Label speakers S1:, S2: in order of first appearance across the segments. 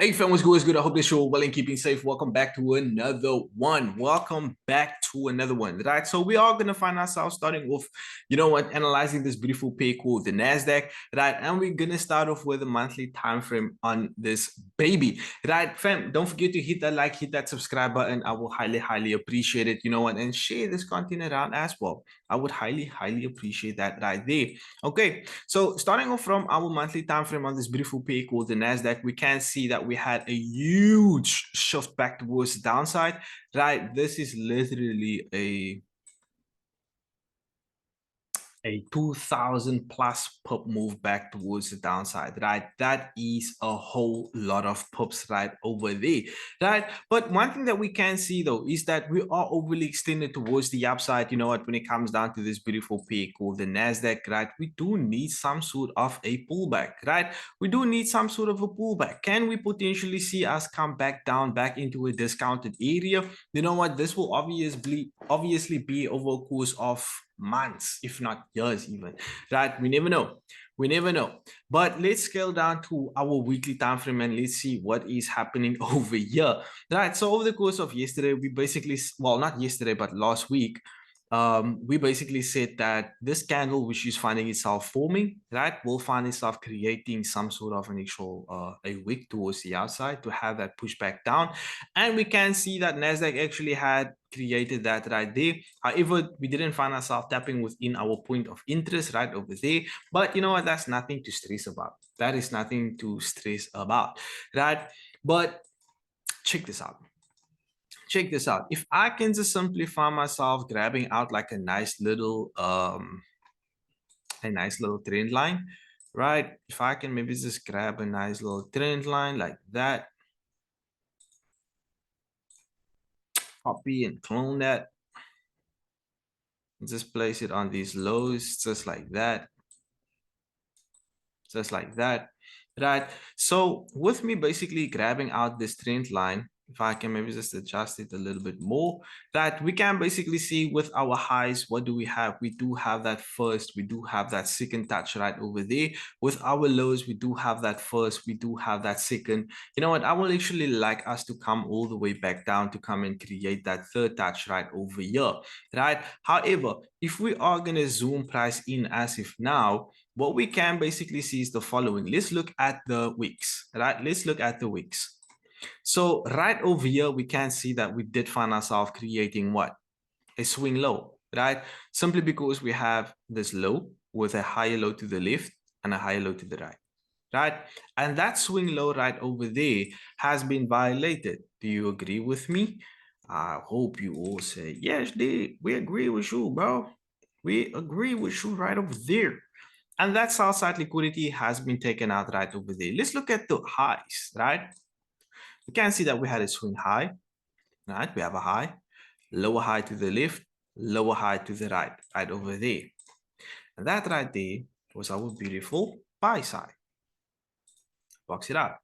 S1: Hey fam, what's good? What's good? I hope that you're well and keeping safe. Welcome back to another one. Welcome back to another one, right? So we are gonna find ourselves starting off, analyzing this beautiful pair called the NASDAQ, right? And we're gonna start off with a monthly time frame on this baby, right? Fam, don't forget to hit that like, hit that subscribe button. I will highly appreciate it. And share this content around as well. I would highly appreciate that right there. Okay, so starting off from our monthly time frame on this beautiful pair called the Nasdaq, we can see that we had a huge shift back towards the downside, right? This is literally a 2000 plus pip move back towards the downside, right? That is a whole lot of pips right over there, right? But one thing that we can see though is that we are overly extended towards the upside. When it comes down to this beautiful pair called the Nasdaq, right? We do need some sort of a pullback, right? We do need some sort of a pullback. Can we potentially see us come back down back into a discounted area? This will obviously be over a course of months, if not years even, right? We never know. But let's scale down to our weekly time frame and let's see what is happening over here, right? So over the course of yesterday, we basically, well, not yesterday but last week, we basically said that this candle which is finding itself forming, right, will find itself creating some sort of an actual a wick towards the outside to have that pushback down. And we can see that Nasdaq actually had created that right there. However, we didn't find ourselves tapping within our point of interest right over there. But you know what? That's nothing to stress about. That is nothing to stress about, right? But check this out. If I can just simply find myself grabbing out like a nice little trend line, right? If I can maybe just grab a nice little trend line like that, copy and clone that, and just place it on these lows just like that, right? So with me basically grabbing out this trend line, if I can maybe just adjust it a little bit more, that we can basically see with our highs, what do we have? We do have that first, we do have that second touch right over there. With our lows, we do have that first, we do have that second. You know what? I will actually like us to come all the way back down to come and create that third touch right over here, right? However, if we are going to zoom price in as if now, what we can basically see is the following. Let's look at the wicks, right? Let's look at the wicks. So right over here, we can see that we did find ourselves creating what? A swing low, right? Simply because we have this low with a higher low to the left and a higher low to the right, right? And that swing low right over there has been violated. Do you agree with me? I hope you all say, yes, we agree with you, bro. We agree with you right over there. And that sell side liquidity has been taken out right over there. Let's look at the highs, right? We can see that we had a swing high, right? We have a high, lower high to the left, lower high to the right, right over there. And that right there was our beautiful buy side. Box it out.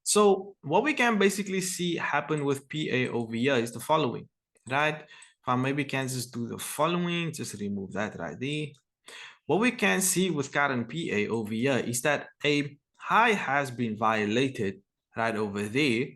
S1: So what we can basically see happen with PA over here is the following, right? If I maybe can just do the following, just remove that right there. What we can see with current PA over here is that a high has been violated right over there,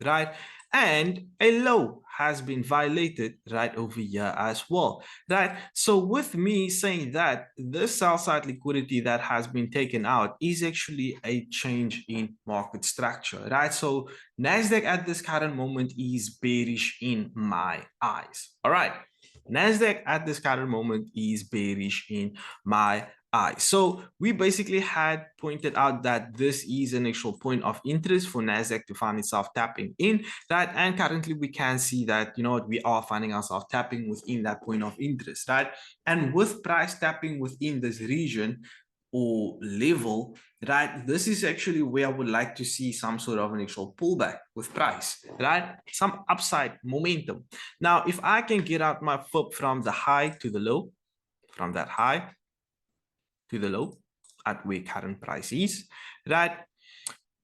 S1: right? And a low has been violated right over here as well, right? So with me saying that this sell side liquidity that has been taken out is actually a change in market structure, right? So Nasdaq at this current moment is bearish in my eyes, all right? Nasdaq at this current moment is bearish in my eyes. So we basically had pointed out that this is an actual point of interest for Nasdaq to find itself tapping in that, and currently we can see that we are finding ourselves tapping within that point of interest, right? And with price tapping within this region or level, right, this is actually where I would like to see some sort of an actual pullback with price, right? Some upside momentum. Now, if I can get out my foot from the high to the low, from that high to the low at where current price is, right,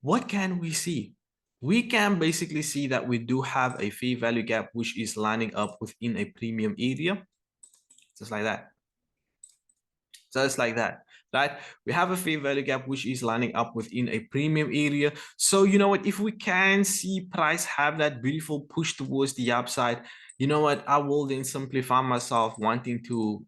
S1: what can we see? We can basically see that we do have a fair value gap which is lining up within a premium area, just like that. Just like that. right? We have a fair value gap, which is lining up within a premium area. So you know what, if we can see price have that beautiful push towards the upside, you know what, I will then simply find myself wanting to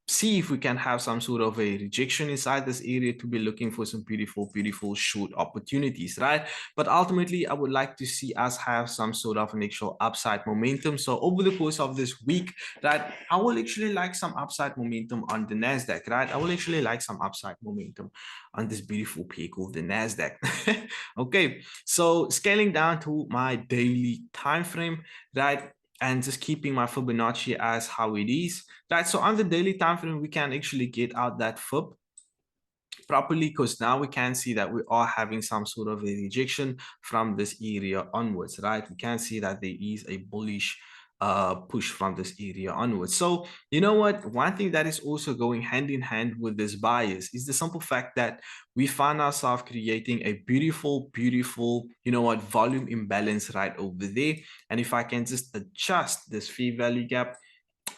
S1: see if we can have some sort of a rejection inside this area to be looking for some beautiful short opportunities, right? But ultimately, I would like to see us have some sort of an actual upside momentum. So over the course of this week, right, I will actually like some upside momentum on the NASDAQ, right? I will actually like some upside momentum on this beautiful pair called the NASDAQ. Okay, so scaling down to my daily time frame, right? And just keeping my Fibonacci as how it is, right? So on the daily time frame, we can actually get out that Fib properly, because now we can see that we are having some sort of a rejection from this area onwards, right? We can see that there is a bullish push from this area onwards. So you know what, one thing that is also going hand in hand with this bias is the simple fact that we find ourselves creating a beautiful you know what, volume imbalance right over there. And if I can just adjust this fair value gap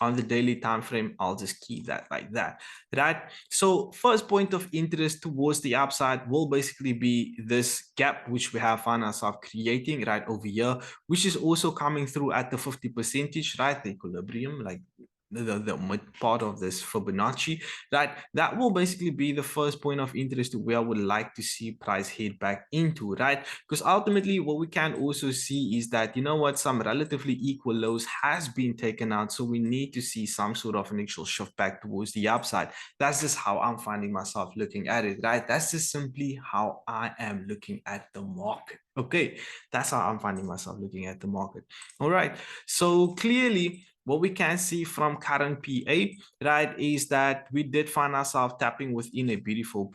S1: on the daily time frame, I'll just keep that like that, right? So first point of interest towards the upside will basically be this gap which we have found ourselves creating right over here, which is also coming through at the 50%, right? The equilibrium, like the mid part of this Fibonacci, right? That will basically be the first point of interest to where I would like to see price head back into, right? Because ultimately what we can also see is that, you know what, some relatively equal lows has been taken out. So we need to see some sort of an actual shift back towards the upside. That's just how I'm finding myself looking at it, right? That's just simply how I am looking at the market. Okay, that's how I'm finding myself looking at the market. All right, so clearly what we can see from current PA, right, is that we did find ourselves tapping within a beautiful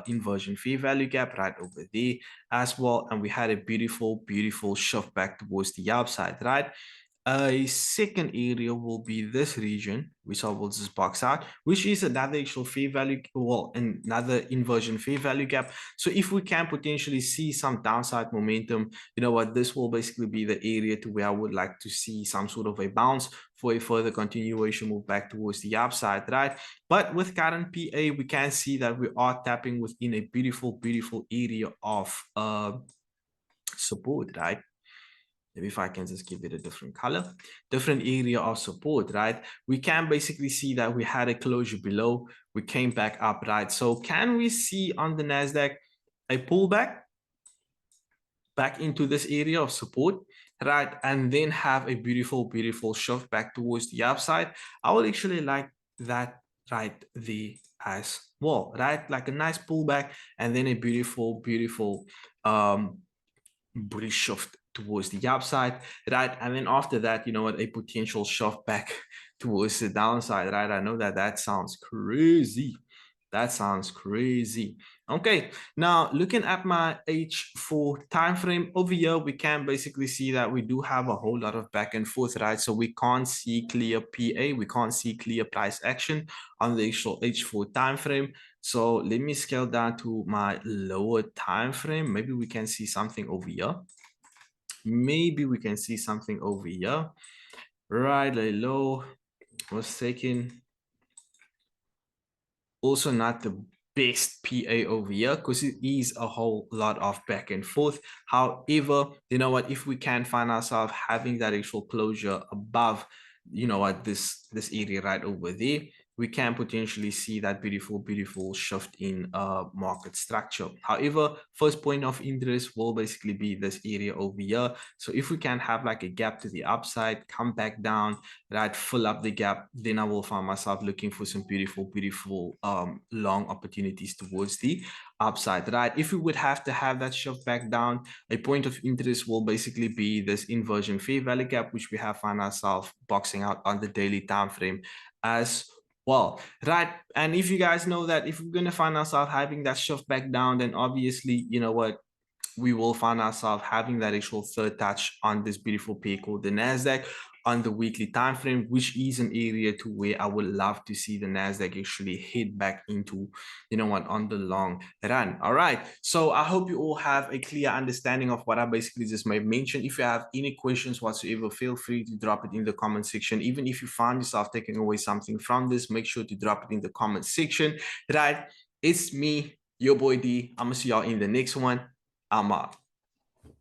S1: inversion fair value gap right over there as well. And we had a beautiful shift back towards the upside, right? A second area will be this region, which I will just box out, which is another actual fair value, well, another inversion fair value gap. So if we can potentially see some downside momentum, you know what, this will basically be the area to where I would like to see some sort of a bounce for a further continuation move back towards the upside, right? But with current PA, we can see that we are tapping within a beautiful area of support, right? Maybe if I can just give it a different color, different area of support, right? We can basically see that we had a closure below, we came back up, right? So can we see on the NASDAQ a pullback back into this area of support, right? And then have a beautiful shift back towards the upside. I would actually like that right there as well, right? Like a nice pullback and then a beautiful bullish shift towards the upside, right? And then after that, you know what, a potential shift back towards the downside, right? I know that that sounds crazy. That sounds crazy. Okay, now looking at my H4 time frame over here, we can basically see that we do have a whole lot of back and forth, right? So we can't see clear PA, we can't see clear price action on the actual H4 time frame. So let me scale down to my lower time frame. Maybe we can see something over here. Maybe we can see something over here. Right, lay low. Was taking also not the best PA over here because it is a whole lot of back and forth. However, you know what, if we can find ourselves having that actual closure above, you know what, this area right over there, we can potentially see that beautiful shift in market structure. However, first point of interest will basically be this area over here. So if we can have like a gap to the upside, come back down, right, fill up the gap, then I will find myself looking for some beautiful long opportunities towards the upside, right? If we would have to have that shift back down, a point of interest will basically be this inversion fair value gap, which we have found ourselves boxing out on the daily time frame as well, right? And if you guys know that if we're going to find ourselves having that shift back down, then obviously, you know what, we will find ourselves having that actual third touch on this beautiful pair called the NASDAQ. on the weekly time frame, which is an area to where I would love to see the Nasdaq actually hit back into, you know what, on the long run. All right, so I hope you all have a clear understanding of what I basically just mentioned. If you have any questions whatsoever, feel free to drop it in the comment section. Even if you find yourself taking away something from this, make sure to drop it in the comment section. Right, it's me, your boy D. I'm gonna see y'all in the next one. I'm out.